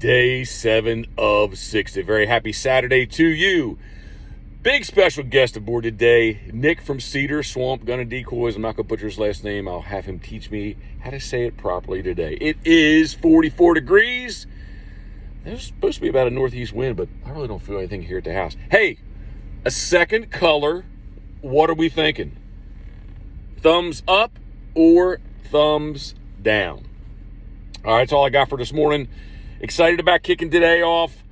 day 7 of 60. Very happy Saturday to you. Big special guest aboard today, Nick from Cedar Swamp Gun and Decoys. I'm not going to butcher his last name. I'll have him teach me how to say it properly today. It is 44 degrees. There's supposed to be about a northeast wind, but I really don't feel anything here at the house. Hey, a second color. What are we thinking? Thumbs up or thumbs down? All right, that's all I got for this morning. Excited about kicking today off.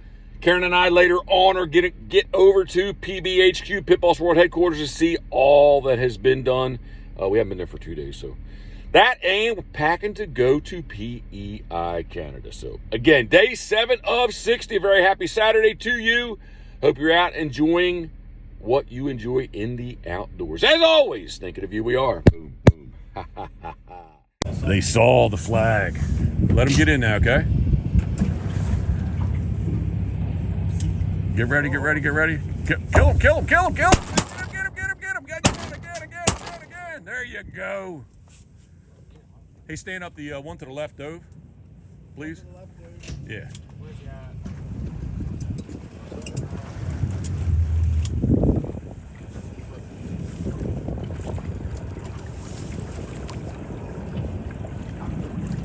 Karen and I later on are going to get over to PBHQ, Pitboss World Headquarters, to see all that has been done. We haven't been there for 2 days, so that and we're packing to go to PEI Canada. So again, day 7 of 60. Very happy Saturday to you. Hope you're out enjoying what you enjoy in the outdoors. As always, thinking of you, we are. Boom, boom. Ha, ha, ha, ha. They saw the flag. Let them get in now, okay? Get ready, get ready, get ready. Kill him, kill him, kill him, kill him. Get him, get him, get him. Get him again. There you go. Hey, stand up the one to the left, Dove, please. Yeah. Where's he at?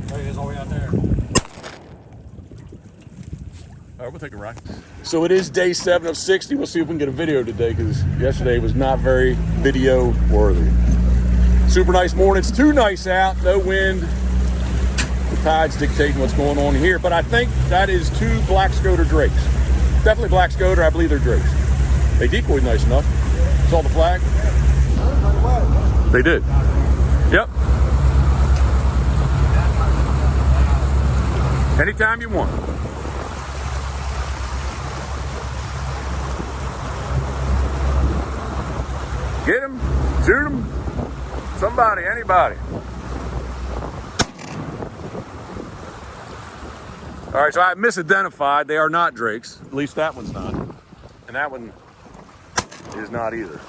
There he is, all the way out there. All right, we'll take a ride. So it is day 7 of 60. We'll see if we can get a video today because yesterday was not very video worthy. Super nice morning. It's too nice out. No wind. The tide's dictating what's going on here. But I think that is 2 black scoter drakes. Definitely black scoter. I believe they're drakes. They decoyed nice enough. Saw the flag. They did. Yep. Anytime you want. Get him, shoot him, somebody, anybody. All right, so I misidentified. They are not drakes. At least that one's not. And that one is not either.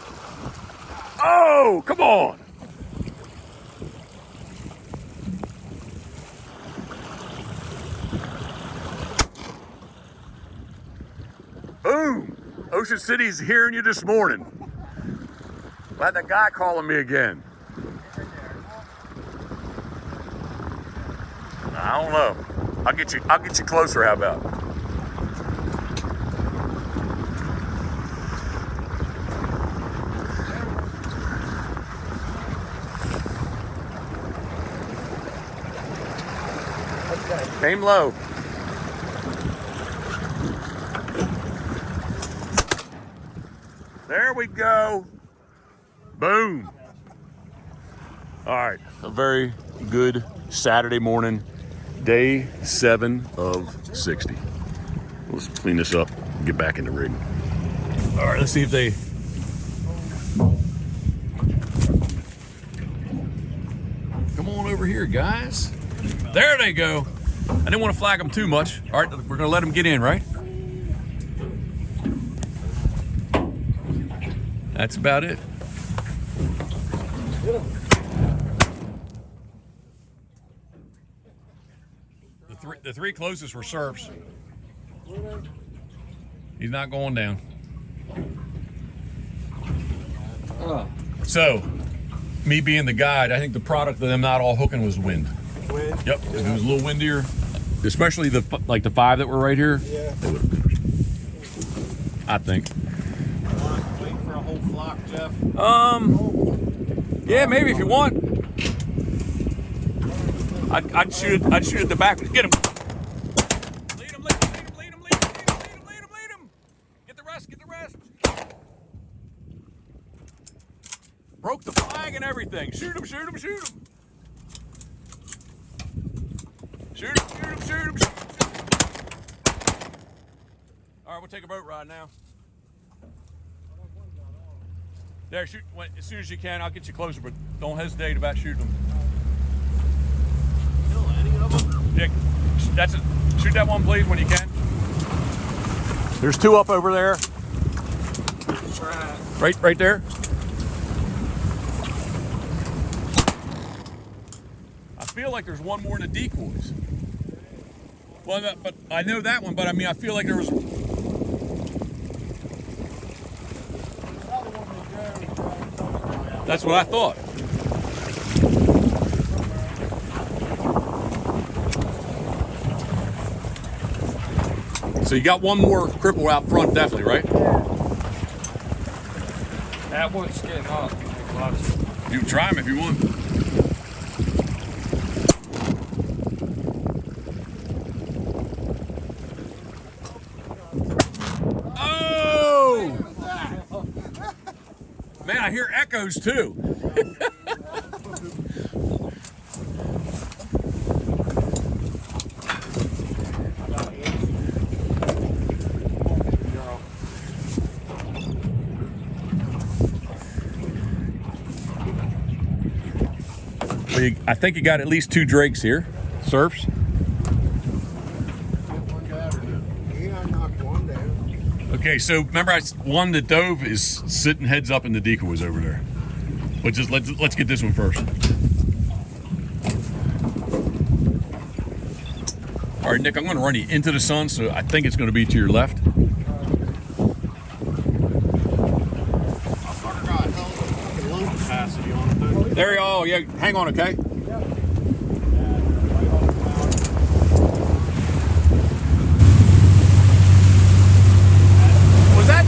Oh, come on. Boom. Ocean City's hearing you this morning. Glad that guy calling me again. I don't know. I'll get you closer, how about? Aim low. There we go. Boom. All right, a very good Saturday morning, day 7 of 60. Let's clean this up and get back in the rig. All right, let's see if they... Come on over here, guys. There they go. I didn't want to flag them too much. All right, we're gonna let them get in, right? That's about it. The 3 closest were surfs. He's not going down. So, me being the guide, I think the product of them not all hooking was wind. Wind? Yep, if it was a little windier, especially the 5 that were right here, yeah, they would have finished. I think. Wait for a whole flock, Jeff. Yeah, maybe if you want. I'd shoot at the back. Get him. Lead him. Get the rest. Broke the flag and everything. Shoot him. Shoot him. All right, we'll take a boat ride now. There, shoot as soon as you can. I'll get you closer, but don't hesitate about shooting them. Dick, shoot that one, please, when you can. There's 2 up over there. Right there. I feel like there's one more in the decoys. Well, but I know that one, but I mean, I feel like there was. That's what I thought. So you got one more cripple out front, definitely, right? That one's getting up. You can try them if you want. Oh! Man, I hear echoes too. Well, I think you got at least 2 drakes here. Surfs. Okay, so remember one that dove is sitting heads up in the decoys over there. But just let's get this one first. All right, Nick, I'm going to run you into the sun, so I think it's going to be to your left. There you go. Yeah, hang on, okay? Was that?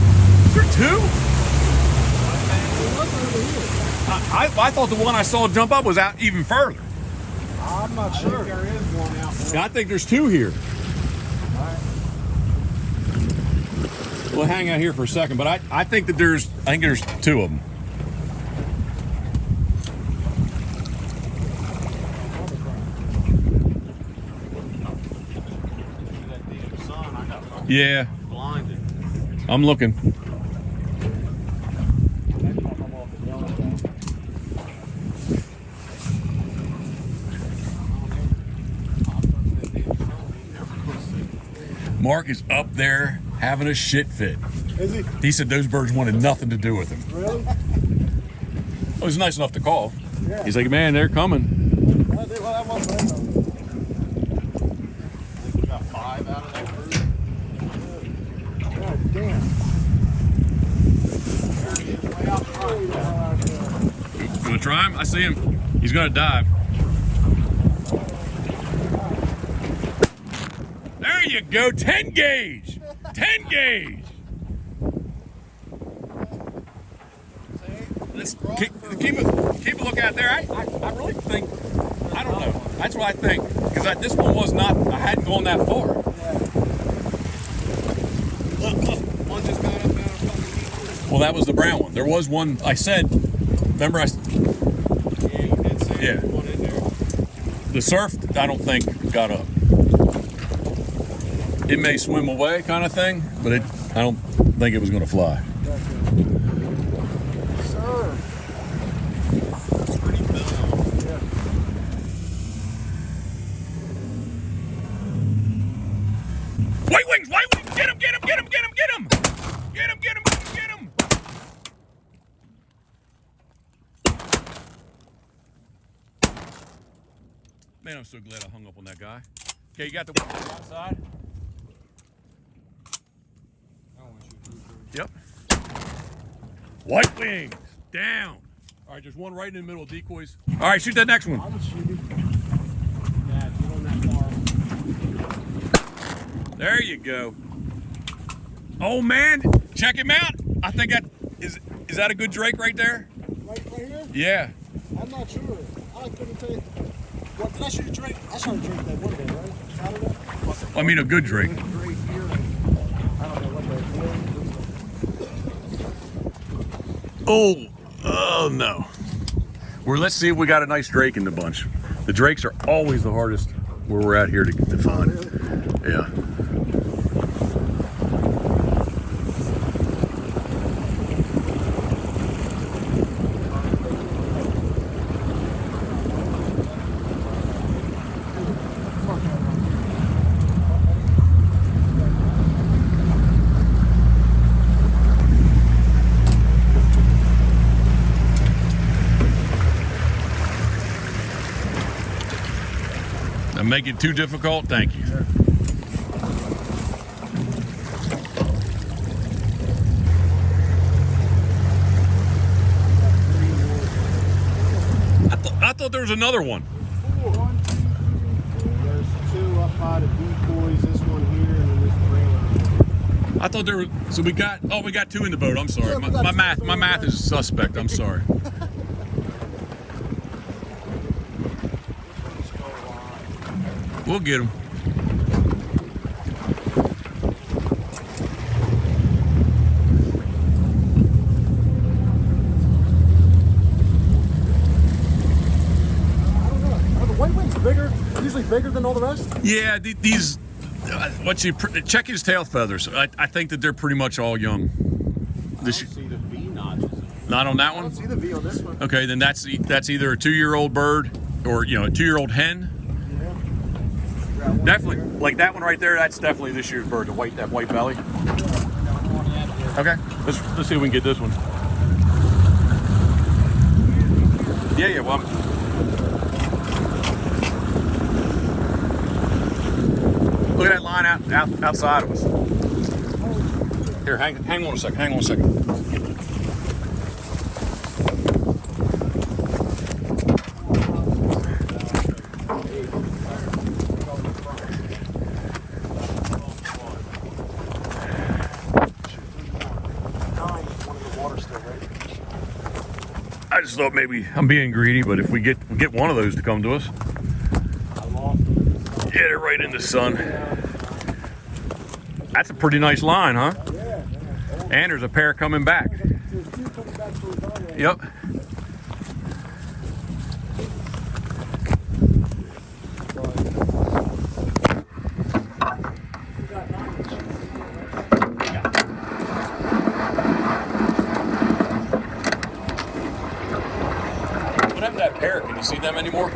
Is there 2? I thought the one I saw jump up was out even further. I'm not sure. There is one out there. Yeah, I think there's 2 here. We'll hang out here for a second, but I think there's 2 of them. Yeah. Blinded. I'm looking. Mark is up there having a shit fit. Is he? He said those birds wanted nothing to do with him. Really? It was nice enough to call. Yeah. He's like, man, they're coming. Well, that was right. I think we got 5 out of that group. God damn. There he is, way out front. You want to try him? I see him. He's going to dive. There you go. 10 gauge. 10 gauge. Let's keep a lookout there. I really think, I don't know. That's what I think. Because this one was not, I hadn't gone that far. Look, one just got up out of fucking. Well, that was the brown one. There was one, I said, remember I, Yeah, you did say Yeah. one in there. the surf, I don't think got up. It may swim away kind of thing, but I don't think it was going to fly. White wings, get him, get him, get him, get him, get him! Get him, get him, get him, get him! Man, I'm so glad I hung up on that guy. Okay, you got the outside? Yep. White wings, down. All right, there's one right in the middle of decoys. All right, shoot that next one. I would shoot it. Yeah, get on that far. There you go. Oh man, check him out. I think that is that a good drake right there? Right here? Yeah. I'm not sure. I couldn't tell you. What did I shoot a drake? I shot a drake that one day, right? Saturday? I mean a good drake. Drake here. I don't know what Oh no. Let's see if we got a nice drake in the bunch. The drakes are always the hardest where we're at here to find. Yeah. Make it too difficult? Thank you. thought there was another one. Four. 1, 2, 3, 4. There's 2 up by the decoys. This one here, and then this trailer. I thought there were. So we got 2 in the boat. I'm sorry. Yeah, My math is suspect. I'm sorry. We'll get them. Usually bigger than all the rest? Yeah, these. Check his tail feathers. I think that they're pretty much all young. I don't see the V notches. Not on that I don't one. see the V on this one. Okay, then that's either a 2-year-old bird or a 2-year-old hen. Yeah. Definitely, like that one right there. That's definitely this year's bird. That white belly. Okay, let's see if we can get this one. Yeah. Well. Look at that line outside of us. Here, hang on a second. Hang on a second. I just thought maybe I'm being greedy, but if we get one of those to come to us. Yeah, they're right in the sun. That's a pretty nice line, huh? Yeah. And there's a pair coming back. There's 2 coming back to his eye. Yep. What happened to that pair? Can you see them anymore?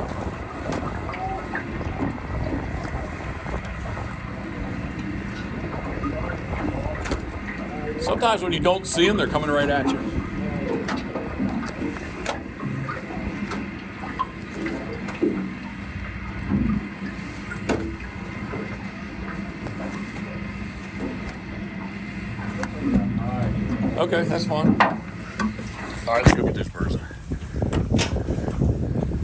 Sometimes when you don't see them, they're coming right at you. Okay, that's fine. All right, let's go get this person.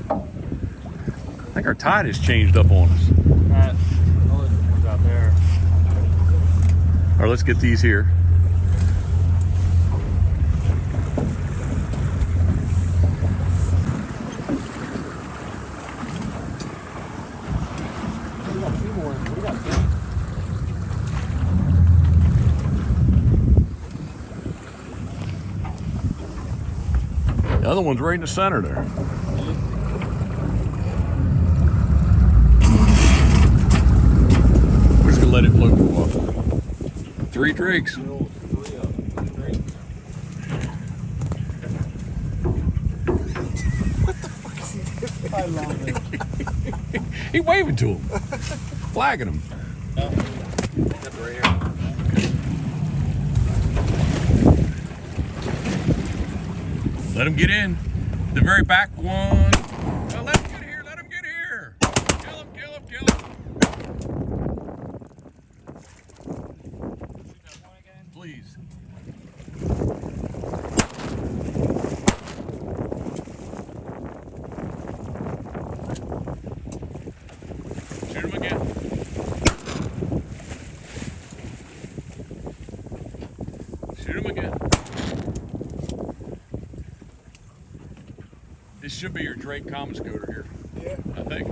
I think our tide has changed up on us. One's out there. All right, let's get these here. We got 2 more. We got 3. The other one's right in the center there. We're just gonna let it float for a while. 3 drakes. I love it. He waving to him, flagging him. Right here. Let him get in. The very back one. Oh, let him get here. Let him get here. Kill him. Kill him. Kill him. Please. Shoot him again. Shoot him again. This should be your Drake common scoter here. Yeah. I think.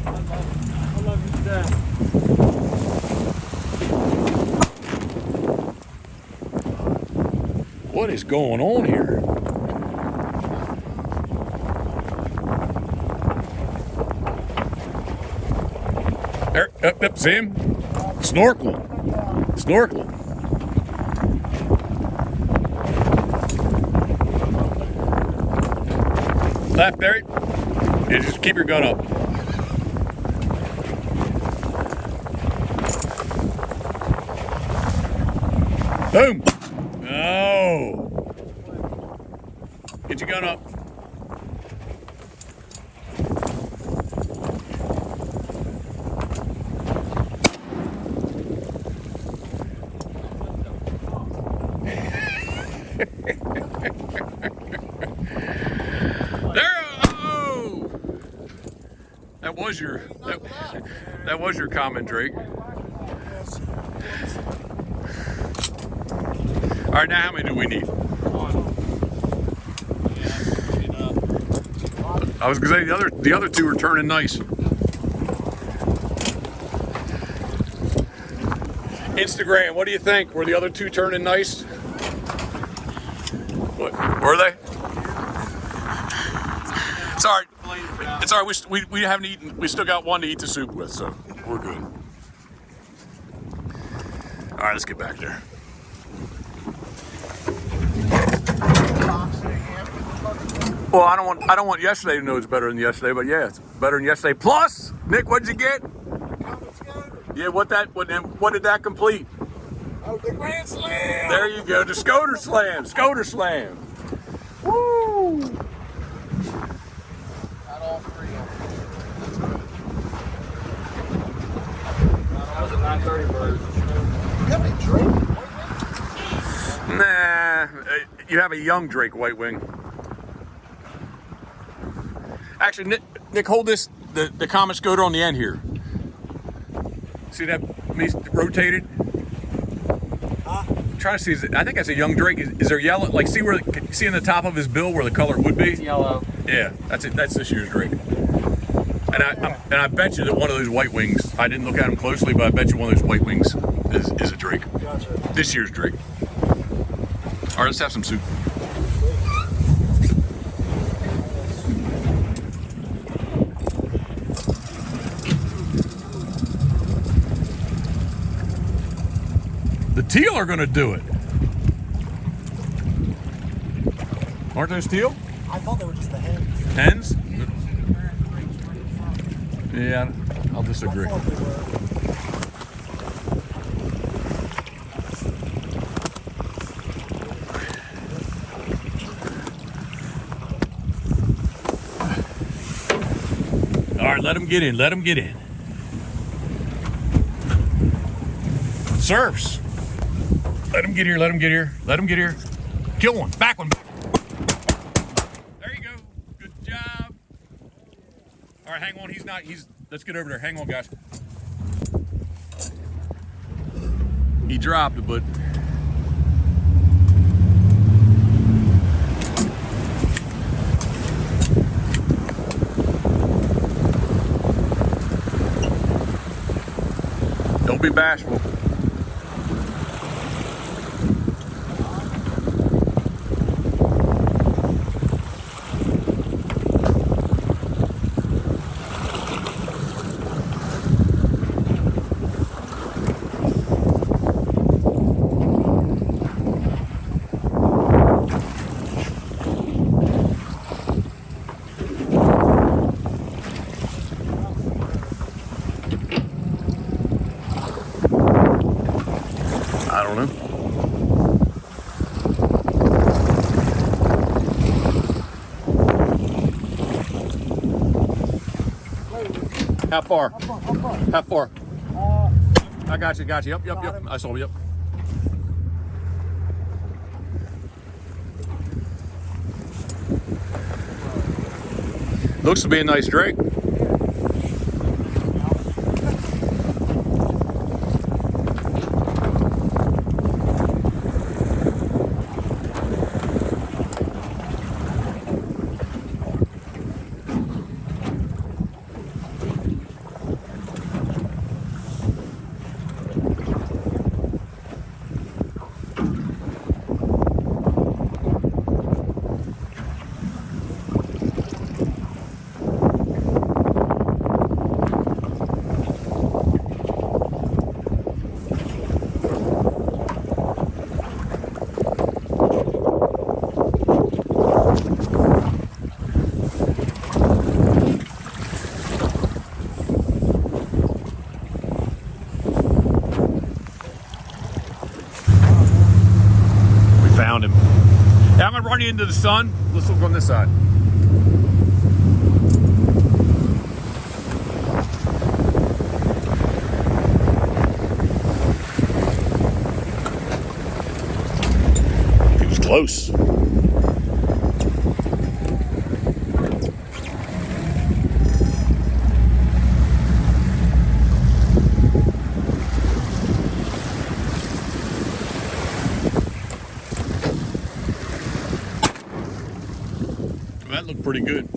I love you to death. What is going on here? There, up, see him? Snorkeling. Snorkeling. Left, Barry. Yeah, just keep your gun up. Boom. No. Get your gun up. was your that was your comment, Drake. All right, now how many do we need? I was gonna say the other two are turning nice. Instagram, what do you think? Were the other two turning nice? What were they? It's all right. It's all right. We haven't eaten. We still got one to eat the soup with, so we're good. All right, let's get back there. Well, I don't want yesterday to know it's better than yesterday, but yeah, it's better than yesterday. Plus, Nick, what'd you get? Yeah, what did that complete? Oh, the Grand Slam! There you go, the Scoter Slam. Scoter Slam. Woo! Got all three of them. That was a 930 bird. You have any drink? Nah, you have a young Drake White Wing. Actually, Nick, hold this, the comet scoter on the end here. See that rotated? I'm trying to see, I think that's a young Drake. Is there yellow? Like, see in the top of his bill where the color would be? It's yellow. Yeah, that's it. That's this year's Drake. And I bet you that one of those White Wings, I didn't look at them closely, but I bet you one of those White Wings is a Drake. Gotcha. This year's Drake. All right, let's have some soup. The teal are going to do it. Aren't those teal? I thought they were just the hens. Hens? Yeah, I'll disagree. I thought they were. All right, let him get in. Let him get in. Surfs. Let him get here. Let him get here. Let him get here. Kill one. Back one. There you go. Good job. All right, hang on. Let's get over there. Hang on, guys. He dropped it, but. Don't be bashful. I don't know. How far? How far? I got you. Yep. I saw you. Yep. Looks to be a nice Drake. Found him. Yeah, I'm gonna run you into the sun. Let's look on this side. He was close. That looked pretty good.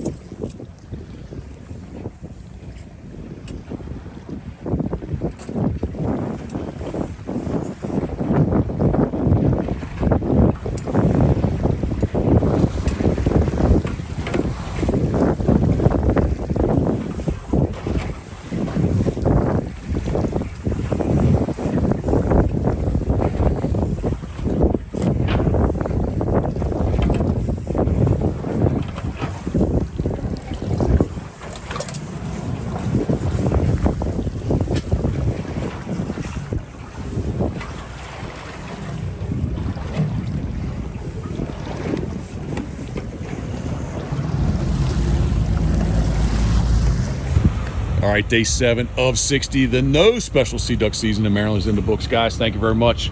All right, day 7 of 60. The no special sea duck season in Maryland is in the books, guys. Thank you very much.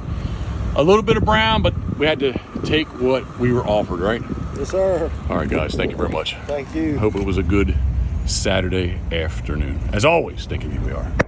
A little bit of brown, but we had to take what we were offered, right? Yes, sir. All right, guys, thank you very much. Thank you. Hope it was a good Saturday afternoon. As always, thank you, we are.